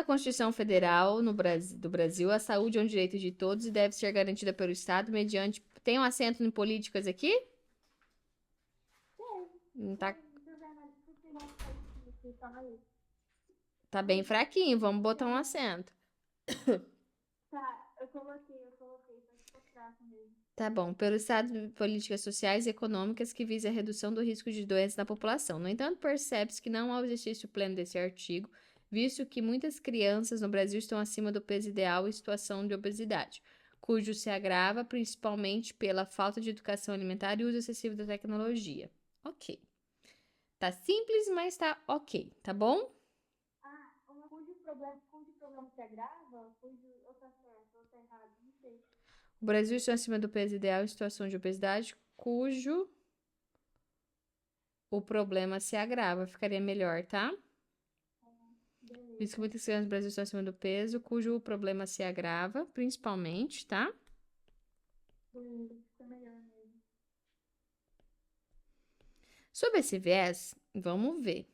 a Constituição Federal do Brasil, a saúde é um direito de todos e deve ser garantida pelo Estado mediante... Tem um acento em políticas aqui? Não tá, tá bem fraquinho, vamos botar um acento. Tá, eu coloquei, pode mostrar mesmo. Tá bom, pelo Estado de políticas sociais e econômicas que visa a redução do risco de doenças na população. No entanto, percebe-se que não há o exercício pleno desse artigo, visto que muitas crianças no Brasil estão acima do peso ideal em situação de obesidade, cujo se agrava principalmente pela falta de educação alimentar e uso excessivo da tecnologia. Ok. Tá simples, mas tá ok, tá bom? Cujo problema se agrava, ou tá certo, ou tá errado, não sei. O Brasil está acima do peso ideal em situação de obesidade, cujo o problema se agrava. Ficaria melhor, tá? Visto que muitas crianças no Brasil estão acima do peso, cujo o problema se agrava, principalmente, tá? Fica melhor mesmo. Sob esse viés, vamos ver.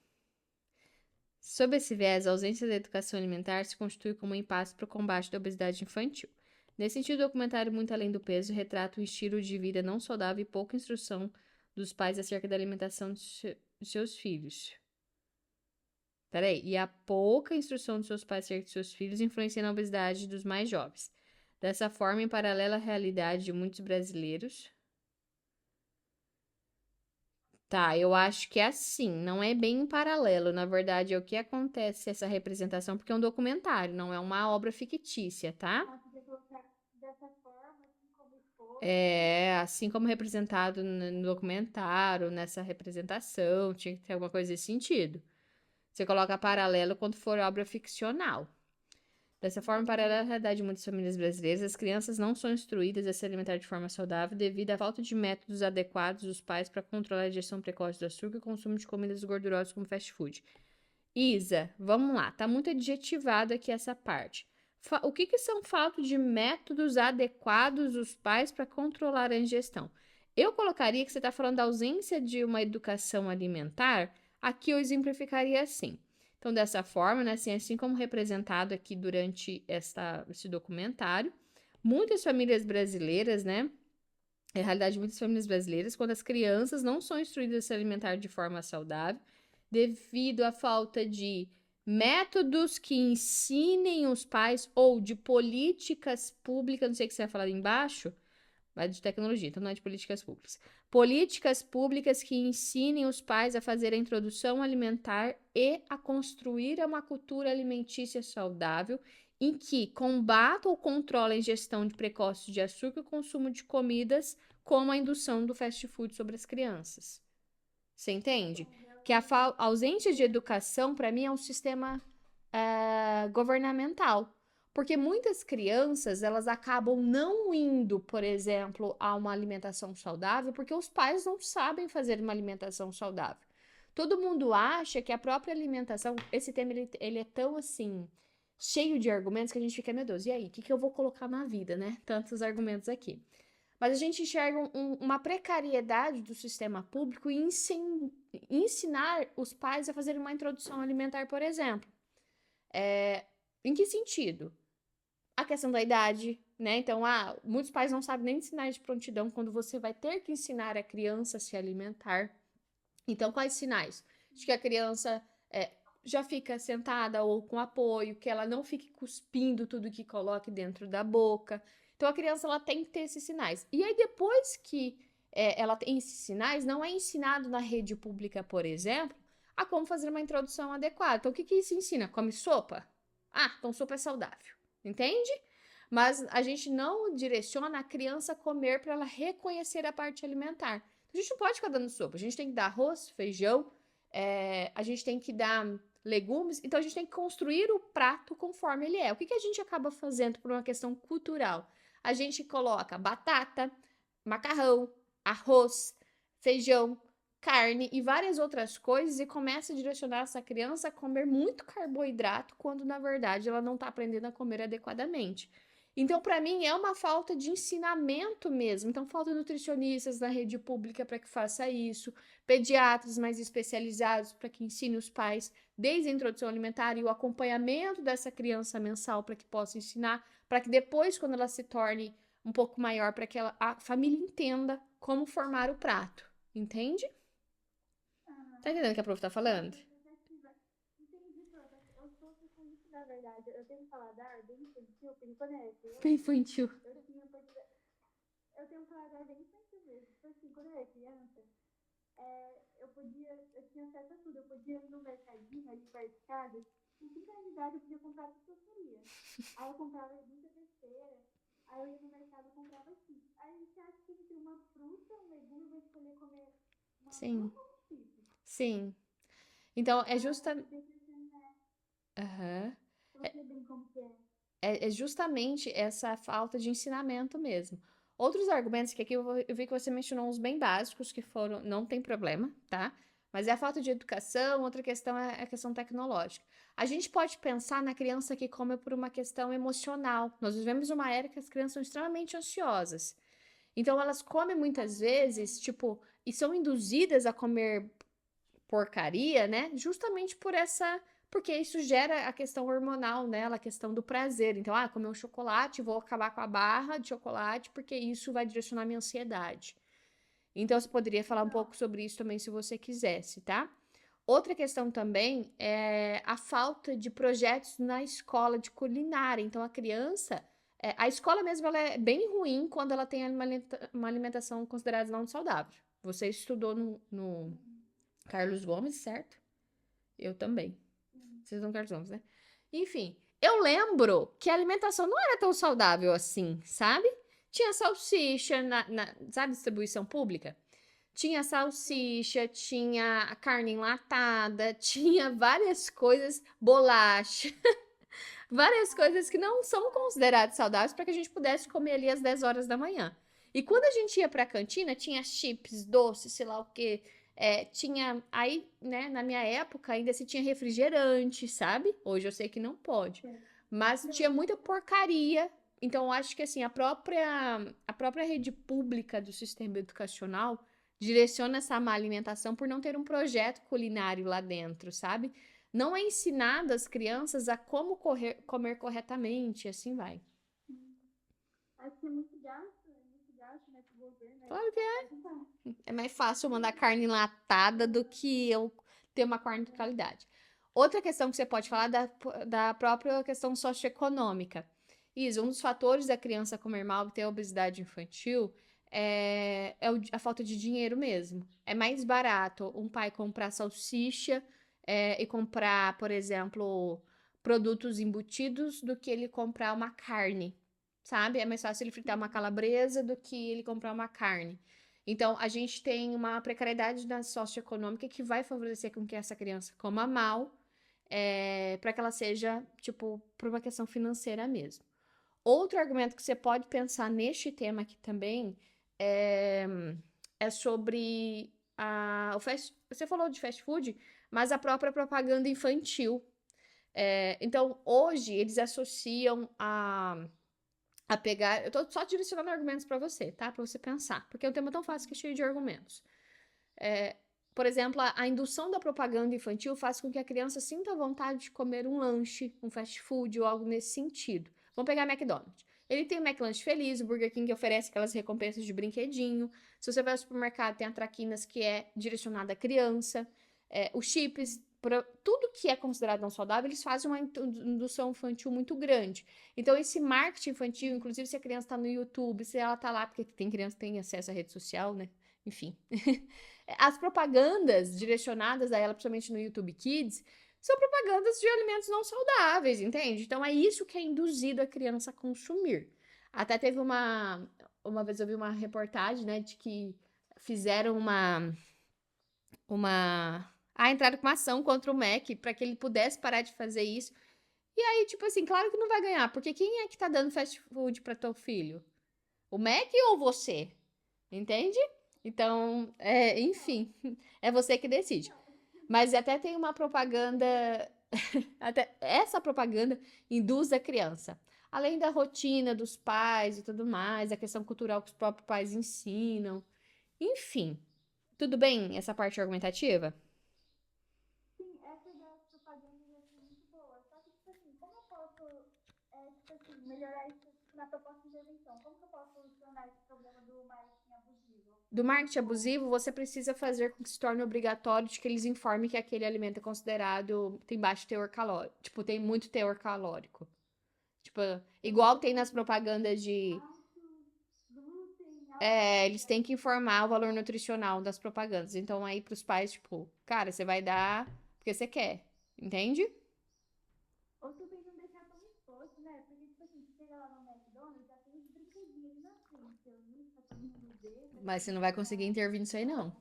Sob esse viés, a ausência da educação alimentar se constitui como um impasse para o combate da obesidade infantil. Nesse sentido, o documentário Muito Além do Peso retrata um estilo de vida não saudável e pouca instrução dos pais acerca da alimentação de seus filhos. Peraí, e a pouca instrução dos seus pais acerca de seus filhos influencia na obesidade dos mais jovens. Dessa forma, em paralela à realidade de muitos brasileiros. Tá, eu acho que é assim, não é bem em paralelo. Na verdade, é o que acontece essa representação, porque é um documentário, não é uma obra fictícia, tá? Dessa forma, assim como foi. É, assim como representado no documentário, nessa representação, tinha que ter alguma coisa nesse sentido. Você coloca paralelo quando for obra ficcional. Dessa forma, paralela à realidade de muitas famílias brasileiras, as crianças não são instruídas a se alimentar de forma saudável devido à falta de métodos adequados dos pais para controlar a ingestão precoce do açúcar e o consumo de comidas gordurosas como fast food. Isa, vamos lá, tá muito adjetivado aqui essa parte. O que são falta de métodos adequados dos pais para controlar a ingestão? Eu colocaria que você está falando da ausência de uma educação alimentar. Aqui eu exemplificaria assim. Então, dessa forma, né, assim como representado aqui durante esse documentário, muitas famílias brasileiras, né, é a realidade de muitas famílias brasileiras, quando as crianças não são instruídas a se alimentar de forma saudável, devido à falta de métodos que ensinem os pais ou de políticas públicas, não sei o que você vai falar ali embaixo, mas de tecnologia, então não é de políticas públicas. Políticas públicas que ensinem os pais a fazer a introdução alimentar e a construir uma cultura alimentícia saudável em que combata ou controla a ingestão de precoce de açúcar e o consumo de comidas, como a indução do fast food sobre as crianças. Você entende? Que a ausência de educação, para mim, é um sistema governamental. Porque muitas crianças, elas acabam não indo, por exemplo, a uma alimentação saudável, porque os pais não sabem fazer uma alimentação saudável. Todo mundo acha que a própria alimentação, esse tema, ele é tão, assim, cheio de argumentos que a gente fica, meu Deus, e aí, o que eu vou colocar na vida, né? Tantos argumentos aqui. Mas a gente enxerga uma precariedade do sistema público em ensinar os pais a fazer uma introdução alimentar, por exemplo. Em que sentido? A questão da idade, né? Então, muitos pais não sabem nem ensinar de prontidão quando você vai ter que ensinar a criança a se alimentar. Então, quais sinais? De que a criança já fica sentada ou com apoio, que ela não fique cuspindo tudo que coloque dentro da boca. Então, a criança ela tem que ter esses sinais. E aí, depois que ela tem esses sinais, não é ensinado na rede pública, por exemplo, a como fazer uma introdução adequada. Então, o que isso ensina? Come sopa? Então sopa é saudável. Entende? Mas a gente não direciona a criança a comer para ela reconhecer a parte alimentar. Então, a gente não pode ficar dando sopa. A gente tem que dar arroz, feijão, a gente tem que dar legumes. Então, a gente tem que construir o prato conforme ele é. O que a gente acaba fazendo por uma questão cultural? A gente coloca batata, macarrão, arroz, feijão, carne e várias outras coisas e começa a direcionar essa criança a comer muito carboidrato quando, na verdade, ela não está aprendendo a comer adequadamente. Então, para mim, é uma falta de ensinamento mesmo. Então, falta nutricionistas na rede pública para que faça isso, pediatras mais especializados para que ensine os pais desde a introdução alimentar e o acompanhamento dessa criança mensal para que possa ensinar, para que depois, quando ela se torne um pouco maior, para que a família entenda como formar o prato. Entende? Aham. Tá entendendo o que a prof tá falando? Entendi, prof. Eu sofro com isso, na verdade. Eu tenho um paladar bem infantil, porque quando eu era Bem criança, infantil. eu tenho um paladar bem infantil mesmo. Tipo assim, quando eu era criança, eu tinha acesso a tudo. Eu podia ir no mercadinho ali perto de casa, com 5 anos de idade eu podia comprar tudo que eu queria. Aí eu comprava muita besteira, aí eu ia no mercado e comprava chips. Aí você acha que entre uma fruta, um legume, eu vou escolher comer uma Sim, fruta ou um chip? sim. Então, é Aí eu justa... acabei pensando, né? Aham. Eu sei bem como que é. É justamente essa falta de ensinamento mesmo. Outros argumentos que aqui eu vi que você mencionou uns bem básicos que foram, não tem problema, tá? Mas é a falta de educação, outra questão é a questão tecnológica. A gente pode pensar na criança que come por uma questão emocional. Nós vivemos uma era que as crianças são extremamente ansiosas. Então elas comem muitas vezes, tipo, e são induzidas a comer porcaria, né? Justamente por essa. Porque isso gera a questão hormonal nela, a questão do prazer. Então, comer um chocolate, vou acabar com a barra de chocolate, porque isso vai direcionar minha ansiedade. Então, você poderia falar um pouco sobre isso também, se você quisesse, tá? Outra questão também é a falta de projetos na escola de culinária. Então, a criança. A escola mesmo ela é bem ruim quando ela tem uma alimentação considerada não saudável. Você estudou no Carlos Gomes, certo? Eu também. Vocês não Carlos Gomes, né? Enfim, eu lembro que a alimentação não era tão saudável assim, sabe? Tinha salsicha sabe, distribuição pública? Tinha salsicha, tinha carne enlatada, tinha várias coisas, bolacha, várias coisas que não são consideradas saudáveis para que a gente pudesse comer ali às 10 horas da manhã. E quando a gente ia para a cantina, tinha chips, doces, sei lá o quê. Tinha aí, né, na minha época ainda se tinha refrigerante, sabe? Hoje eu sei que não pode. Mas tinha muita porcaria. Então eu acho que assim, a própria rede pública do sistema educacional direciona essa má alimentação por não ter um projeto culinário lá dentro, sabe? Não é ensinado às crianças a como comer corretamente, assim vai. Acho que é muito gasto, né, pro governo, aí Claro que é. não dá. É mais fácil eu mandar carne enlatada do que eu ter uma carne de qualidade. Outra questão que você pode falar da própria questão socioeconômica. Isso, um dos fatores da criança comer mal e ter obesidade infantil a falta de dinheiro mesmo. É mais barato um pai comprar salsicha e comprar, por exemplo, produtos embutidos do que ele comprar uma carne, sabe? É mais fácil ele fritar uma calabresa do que ele comprar uma carne. Então, a gente tem uma precariedade na socioeconômica que vai favorecer com que essa criança coma mal, para que ela seja, tipo, por uma questão financeira mesmo. Outro argumento que você pode pensar neste tema aqui também é, sobre você falou de fast food, mas a própria propaganda infantil. Então, hoje, eles associam a pegar. Eu tô só direcionando argumentos para você, tá? Para você pensar, porque é um tema tão fácil que é cheio de argumentos. Por exemplo, a indução da propaganda infantil faz com que a criança sinta vontade de comer um lanche, um fast food ou algo nesse sentido. Vamos pegar McDonald's. Ele tem o McLanche Feliz, o Burger King que oferece aquelas recompensas de brinquedinho. Se você vai ao supermercado, tem a Traquinas que é direcionada à criança. Os chips, tudo que é considerado não saudável, eles fazem uma indução infantil muito grande. Então, esse marketing infantil, inclusive se a criança está no YouTube, se ela está lá, porque tem criança que tem acesso à rede social, né? Enfim. As propagandas direcionadas a ela, principalmente no YouTube Kids, são propagandas de alimentos não saudáveis, entende? Então é isso que é induzido a criança a consumir. Até teve uma vez eu vi uma reportagem, né, de que fizeram entraram com uma ação contra o Mac para que ele pudesse parar de fazer isso. E aí, tipo assim, claro que não vai ganhar, porque quem é que tá dando fast food para teu filho? O Mac ou você? Entende? Então, enfim, é você que decide. Mas até tem uma propaganda, até essa propaganda induz a criança Além da rotina dos pais e tudo mais, a questão cultural que os próprios pais ensinam. Enfim, tudo bem essa parte argumentativa? Sim, essa das propagandas ia ser muito boa. Só que, tipo assim, como eu posso, tipo assim, melhorar isso na proposta de intervenção? Como que eu posso solucionar esse problema do marketing abusivo? Do marketing Tipo, abusivo, você precisa fazer com que se torne obrigatório de que eles informem que aquele alimento é considerado, tem baixo teor calórico, tipo, tem muito teor calórico. Tipo, então, igual tipo tem nas assim, propagandas de. alto glúten, alto Eles têm que informar o valor nutricional das propagandas. Então, aí, pros pais, tipo, cara, você vai dar porque você quer, entende? ou também não deixar tão exposto, né? Porque, tipo assim, você chega lá no McDonald's, já tem os brinquedinhos ali na frente. Eu vi, tá todo mundo vê, tá Mas todo você não mundo vai conseguir intervir nisso aí, não.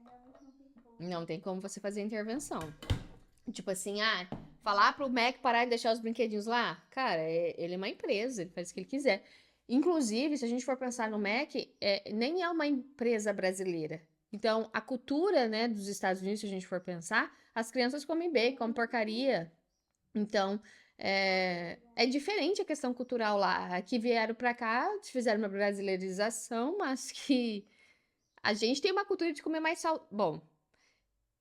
realmente não tem como. Não tem como você fazer intervenção. Tipo assim, falar pro Mac parar de deixar os brinquedinhos lá, cara, ele é uma empresa, ele faz o que ele quiser. Inclusive, se a gente for pensar no Mac, nem é uma empresa brasileira. Então, a cultura, né, dos Estados Unidos, se a gente for pensar, as crianças comem bacon, comem porcaria. Então, é diferente a questão cultural lá. Aqui vieram pra cá, fizeram uma brasileirização, mas que a gente tem uma cultura de comer mais saudável. Bom,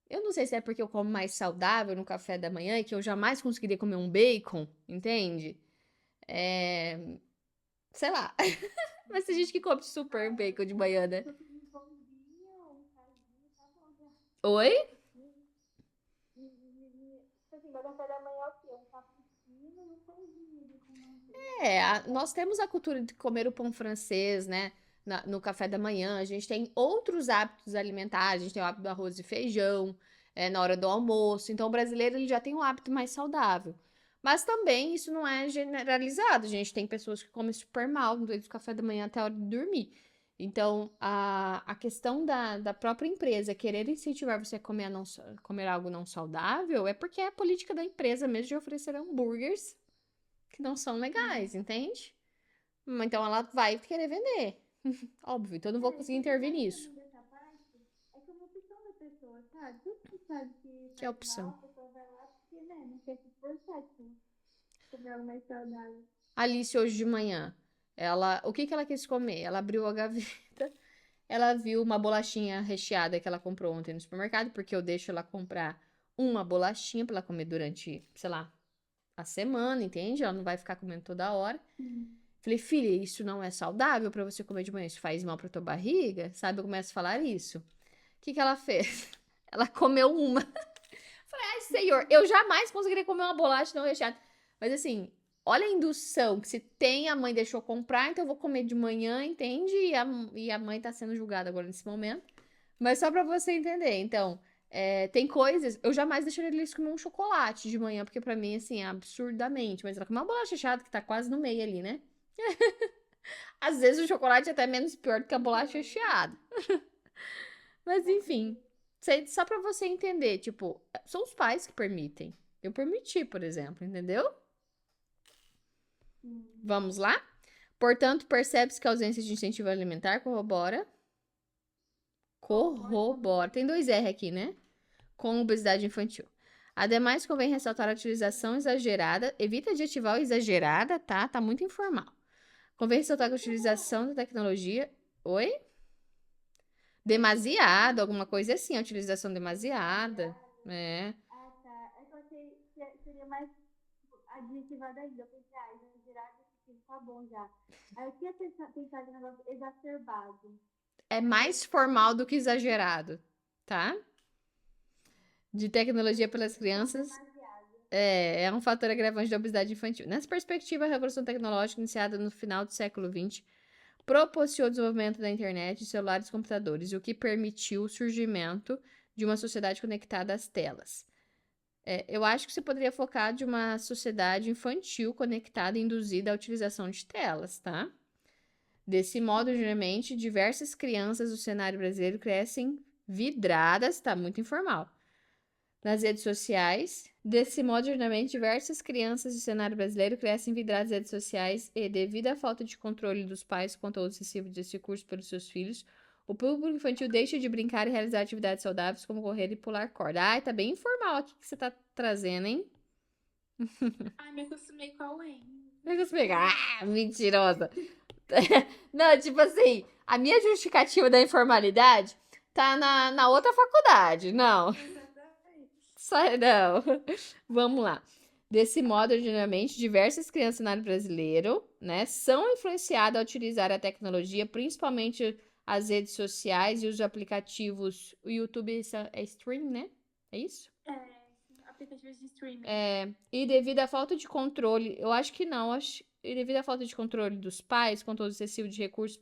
eu não sei se é porque eu como mais saudável no café da manhã e que eu jamais conseguiria comer um bacon, entende? É, sei lá. Mas tem gente que come super bacon de manhã, né? Se eu pedir um pãozinho, um casinho, tá bom já. Oi? Tipo assim, meu café da manhã é o quê? Um cappuccino e um pãozinho ali com manteiga. Nós temos a cultura de comer o pão francês, né? No café da manhã. A gente tem outros hábitos alimentares. A gente tem o hábito do arroz e feijão, na hora do almoço. Então, o brasileiro ele já tem um hábito mais saudável. Mas também isso não é generalizado. A gente tem pessoas que comem super mal desde o café da manhã até a hora de dormir. Então, a questão da própria empresa querer incentivar você a comer, comer algo não saudável é porque é a política da empresa mesmo de oferecer hambúrgueres que não são legais, entende? Então ela vai querer vender. Óbvio, então eu não vou E conseguir tem que intervir saber nisso. também dessa parte, é que é uma opção da pessoa, sabe? Tudo que sabe que Que é a faz mal, opção. a pessoa vai lá porque, né, não quer se esforçar, tipo, comer algo mais saudável. Alice hoje de manhã, o que que ela quis comer? Ela abriu a gaveta, ela viu uma bolachinha recheada que ela comprou ontem no supermercado, porque eu deixo ela comprar uma bolachinha pra ela comer durante, sei lá, a semana, entende? Ela não vai ficar comendo toda hora. Sim. Falei, filha, isso não é saudável pra você comer de manhã, isso faz mal pra tua barriga, sabe? Eu começo a falar isso. O que que ela fez? Ela comeu uma. Ai, senhor, eu jamais conseguiria comer uma bolacha não recheada. Mas assim, olha a indução que se tem, a mãe deixou comprar, então eu vou comer de manhã, entende? E a mãe tá sendo julgada agora nesse momento. Mas só pra você entender, então, tem coisas. Eu jamais deixaria eles comer um chocolate de manhã, porque pra mim, assim, é absurdamente. Mas ela comeu uma bolacha recheada que tá quase no meio ali, né? Às vezes o chocolate é até menos pior do que a bolacha Então, recheada. Mas enfim, só pra você entender, tipo, são os pais que permitem. Eu permiti, por exemplo, entendeu? sim. Vamos lá? Portanto, percebe-se que a ausência de incentivo alimentar corrobora. Corrobora com a Corrobora. Tem dois R aqui, né? Com obesidade infantil. Ademais, convém ressaltar a utilização exagerada. Evita adjetivar o exagerada, tá? Tá muito informal. Convém ressaltar que a utilização da tecnologia. Oi? Demasiado, alguma coisa assim, a utilização demasiada. Demasiado. É. Ah, tá. É que eu achei que seria mais tipo, adjetivado ainda. Eu pensei, exagerado, tipo, tá bom já. Aí eu tinha pensado em negócio exacerbado. É Mas aí mais ficou formal do que exagerado, tá? De tecnologia pelas ficou crianças demasiado. é um fator agravante da obesidade infantil. Nessa perspectiva, a revolução tecnológica iniciada no final do século XX propiciou o desenvolvimento da internet, de celulares e computadores, o que permitiu o surgimento de uma sociedade conectada às telas. Eu acho que você poderia focar de uma sociedade infantil conectada e induzida à utilização de telas, tá? Desse modo, geralmente, diversas crianças do cenário brasileiro crescem vidradas, tá muito informal, nas redes sociais. Desse modo, geralmente, diversas crianças do cenário brasileiro crescem vidradas nas redes sociais e, devido à falta de controle dos pais quanto ao uso excessivo desse recurso pelos seus filhos, o público infantil deixa de brincar e realizar atividades saudáveis como correr e pular corda. Ai, tá bem informal aqui que você tá trazendo, hein? Ai, me acostumei com a Wayne. Eu consegui pegar. Ah, mentirosa. Não, tipo assim, a minha justificativa da informalidade tá na outra faculdade. Não, Exatamente. sai não. Vamos lá. Desse modo, geralmente, diversas crianças no cenário brasileiro, né, são influenciadas a utilizar a tecnologia, principalmente as redes sociais e os aplicativos. O YouTube é stream, né? É isso? Aplicativos de streaming. E devido à falta de controle, eu acho que não, e devido à falta de controle dos pais, controle excessivo de recursos,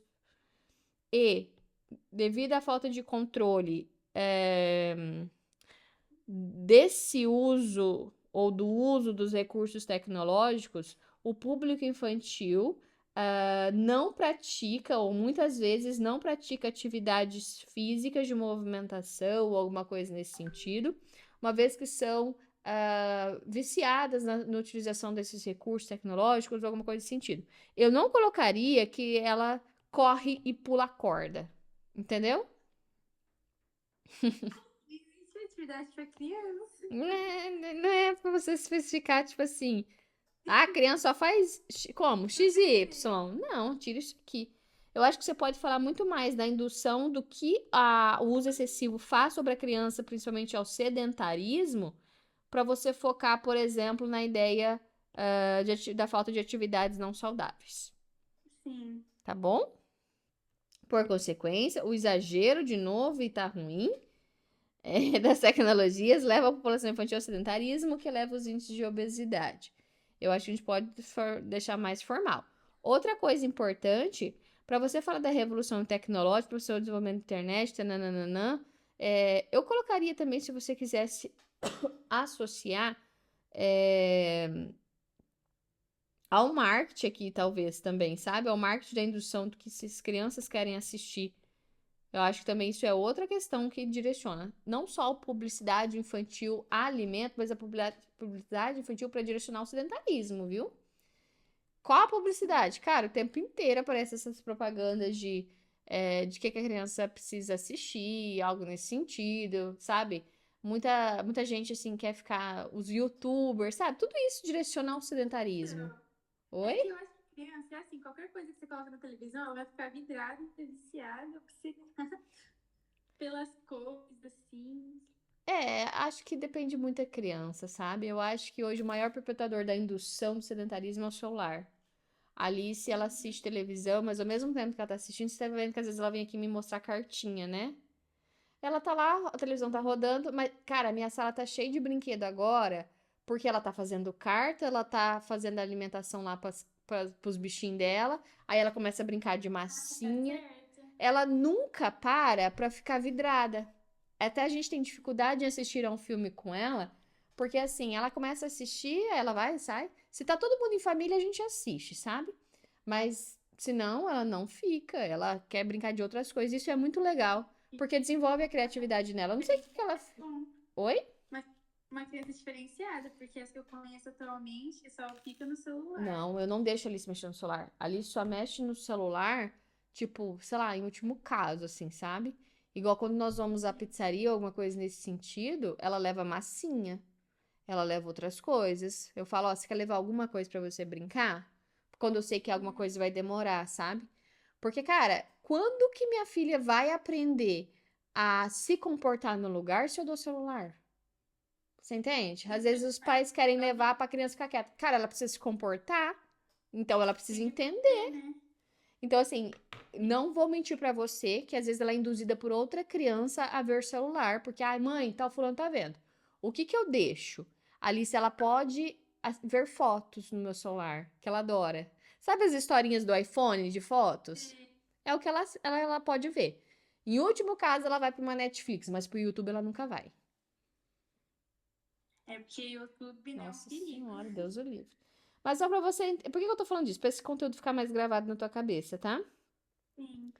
e devido à falta de controle desse uso ou do uso dos recursos tecnológicos, o público infantil não pratica, ou muitas vezes não pratica atividades físicas de movimentação ou alguma coisa nesse sentido, uma vez que são viciadas na utilização desses recursos tecnológicos ou alguma coisa nesse sentido. Eu não colocaria que ela corre e pula corda, entendeu? Existe atividade para criança. Não é pra você especificar, tipo assim, a criança só faz como? X e Y. Não, tira isso aqui. Eu acho que você pode falar muito mais da indução do que o uso excessivo faz sobre a criança, principalmente ao sedentarismo, para você focar, por exemplo, na ideia da falta de atividades não saudáveis. Sim. Tá bom? Por consequência, o exagero, de novo, e tá ruim, das tecnologias leva a população infantil ao sedentarismo, que leva os índices de obesidade. Eu acho que a gente pode deixar mais formal. Outra coisa importante, para você falar da revolução tecnológica, para o seu desenvolvimento da internet, eu colocaria também, se você quisesse associar ao marketing aqui, talvez, também, sabe? Ao marketing da indução do que as crianças querem assistir. Eu acho que também isso é outra questão que direciona. Não só a publicidade infantil a alimento, mas a publicidade infantil para direcionar o sedentarismo, viu? Qual a publicidade? Cara, o tempo inteiro aparecem essas propagandas de que a criança precisa assistir, algo nesse sentido, sabe? Muita gente, assim, quer ficar... Os youtubers, sabe? Tudo isso direciona ao sedentarismo. Oi? É que eu acho que criança é assim, qualquer coisa que você coloca na televisão, ela vai ficar vidrada, viciada, obcecada pelas cores, assim. Acho que depende muito da criança, sabe? Eu acho que hoje o maior perpetuador da indução do sedentarismo é o celular. A Alice, ela assiste televisão, mas ao mesmo tempo que ela tá assistindo, você tá vendo que às vezes ela vem aqui me mostrar cartinha, né? Ela tá lá, a televisão tá rodando, mas, cara, a minha sala tá cheia de brinquedo agora, porque ela tá fazendo carta, ela tá fazendo alimentação lá pros bichinhos dela, aí ela começa a brincar de Tá massinha. certo. Ela nunca para pra ficar vidrada. Até a gente tem dificuldade em assistir a um filme com ela, porque assim, ela começa a assistir, aí ela vai, sai. Se tá todo mundo em família, a gente assiste, sabe? Mas se não, ela não fica, ela quer brincar de outras coisas. Isso é muito legal, porque desenvolve a criatividade nela. Eu não sei o que ela. Bom, Oi? uma criança diferenciada, porque as que eu conheço atualmente só fica no celular. Não, eu não deixo a Alice mexer no celular. A Alice só mexe no celular, tipo, sei lá, em último caso, assim, sabe? Igual quando nós vamos à pizzaria ou alguma coisa nesse sentido, ela leva massinha, ela leva outras coisas. Eu falo, ó, você quer levar alguma coisa pra você brincar? Quando eu sei que alguma coisa vai demorar, sabe? Porque, cara, quando que minha filha vai aprender a se comportar no lugar se eu dou celular? Você entende? Às vezes os pais querem levar pra criança ficar quieta. Cara, ela precisa se comportar, então ela precisa entender. Né? Então, assim, não vou mentir pra você que às vezes ela é induzida por outra criança a ver celular, porque, ai, mãe, tal fulano tá vendo. O que que eu deixo? A Alice, ela pode ver fotos no meu celular, que ela adora. Sabe as historinhas do iPhone de fotos? É o que ela pode ver. Em último caso, ela vai pra uma Netflix, mas pro YouTube ela nunca vai. É porque o YouTube não é um Nossa perigo. senhora, Deus o livre. Mas só pra você. Por que eu tô falando disso? Pra esse conteúdo ficar mais gravado na tua cabeça, tá? Sim.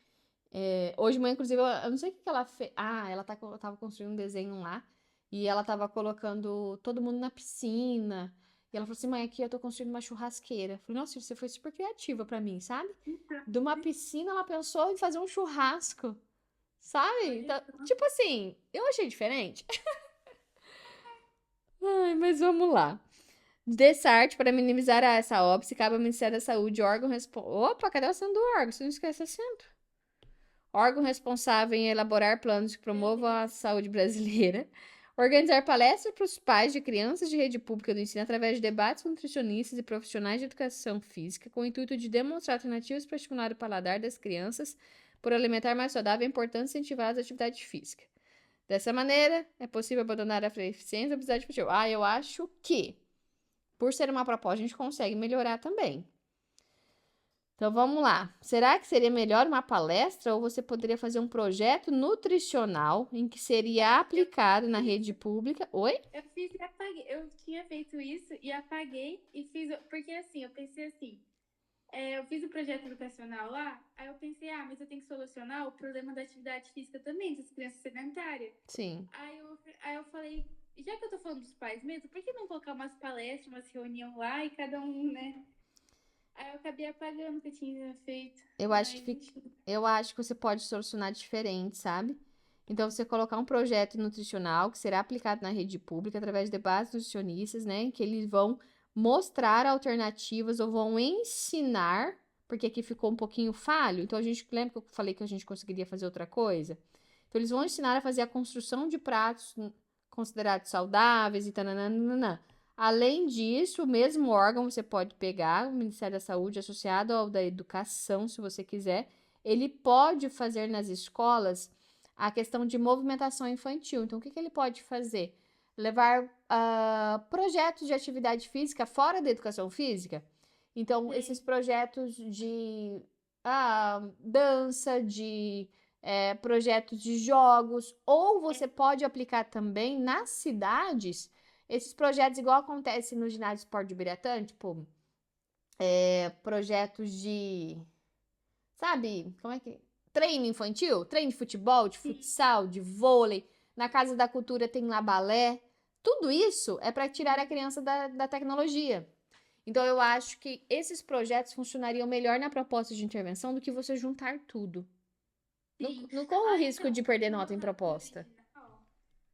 Hoje de manhã, inclusive, eu não sei o que ela fez. Ah, ela tava construindo um desenho lá. E ela tava colocando todo mundo na piscina. E ela falou assim: mãe, aqui eu tô construindo uma churrasqueira. Eu falei: nossa, você foi super criativa pra mim, sabe? Então, De uma piscina, ela pensou em fazer um churrasco. Sabe? Então, tipo assim, eu achei diferente. Ai, mas vamos lá. Dessarte, para minimizar essa óbice, cabe ao Ministério da Saúde, órgão Opa, cadê o acento do órgão? Você não esquece acento. Órgão responsável em elaborar planos que promovam a saúde brasileira. Organizar palestras para os pais de crianças de rede pública do ensino através de debates com nutricionistas e profissionais de educação física, com o intuito de demonstrar alternativas para estimular o paladar das crianças por alimentar mais saudável e importante incentivar as atividades físicas. Dessa maneira, é possível abandonar a eficiência da obesidade infantil. Eu acho que, por ser uma proposta, a gente consegue melhorar também. Então vamos lá. Será que seria melhor uma palestra ou você poderia fazer um projeto nutricional em que seria aplicado na rede pública? Oi? Eu fiz e apaguei. Eu tinha feito isso e apaguei e fiz. Porque assim, eu pensei assim. Eu fiz o projeto educacional lá, aí eu pensei, mas eu tenho que solucionar o problema da atividade física também, das crianças sedentárias. Sim. Aí eu falei, já que eu tô falando dos pais mesmo, por que não colocar umas palestras, umas reuniões lá e cada um, né? Aí eu acabei apagando o que eu tinha feito. Eu acho que você pode solucionar diferente, sabe? Então, você colocar um projeto nutricional que será aplicado na rede pública através de debates nutricionistas, né? Que eles vão mostrar alternativas ou vão ensinar, porque aqui ficou um pouquinho falho. Então, a gente lembra que eu falei que a gente conseguiria fazer outra coisa? Então, eles vão ensinar a fazer a construção de pratos considerados saudáveis e tananana. Além disso, o mesmo órgão você pode pegar, o Ministério da Saúde associado ao da Educação, se você quiser, ele pode fazer nas escolas a questão de movimentação infantil. Então, o que ele pode fazer? Levar projetos de atividade física fora da educação física. Então, esses projetos de dança, de projetos de jogos, ou você pode aplicar também nas cidades esses projetos, igual acontece no ginásio esporte de Ubiratã, tipo, projetos de, sabe, como é que... Treino infantil, treino de futebol, de futsal, de vôlei. Na Casa da Cultura tem lá balé. Tudo isso é para tirar a criança da tecnologia. Então, eu acho que esses projetos funcionariam melhor na proposta de intervenção do que você juntar tudo. Não corre o risco de perder nota em proposta.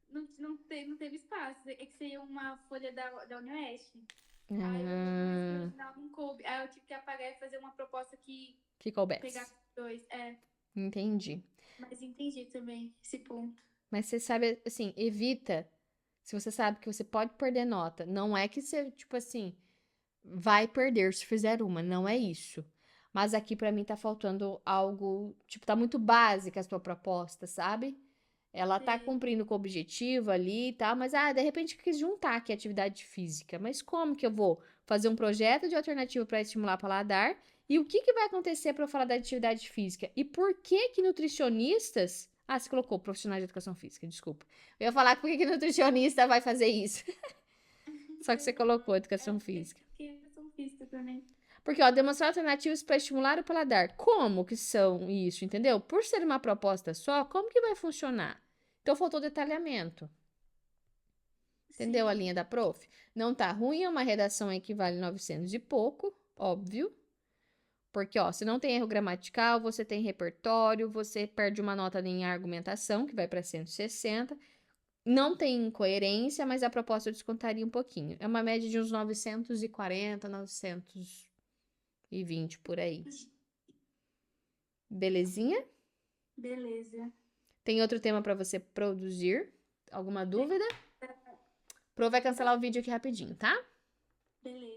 Não teve espaço. É que seria uma folha da Unioeste. Aí não coube. Aí eu tive que apagar e fazer uma proposta que coubesse. Pegar dois, Entendi. Mas entendi também esse ponto. Mas você sabe, assim, evita. Se você sabe que você pode perder nota, não é que você, tipo assim, vai perder se fizer uma, não é isso. Mas aqui pra mim tá faltando algo, tipo, tá muito básica a sua proposta, sabe? Ela tá cumprindo com o objetivo ali e tal, mas de repente quis juntar aqui a atividade física. Mas como que eu vou fazer um projeto de alternativa para estimular o paladar? E o que vai acontecer para eu falar da atividade física? E por que nutricionistas... você colocou profissionais de educação física, desculpa. Eu ia falar por que nutricionista vai fazer isso. Só que você colocou educação física. Educação física também. Porque, demonstrar alternativas para estimular o paladar. Como que são isso, entendeu? Por ser uma proposta só, como que vai funcionar? Então, faltou detalhamento. Entendeu a linha da prof? Não tá ruim, é uma redação que vale 900 e pouco, óbvio. Porque, se não tem erro gramatical, você tem repertório, você perde uma nota em argumentação, que vai para 160. Não tem incoerência, mas a proposta eu descontaria um pouquinho. É uma média de uns 940, 920 por aí. Belezinha? Beleza. Tem outro tema para você produzir? Alguma dúvida? Pro vai cancelar o vídeo aqui rapidinho, tá? Beleza.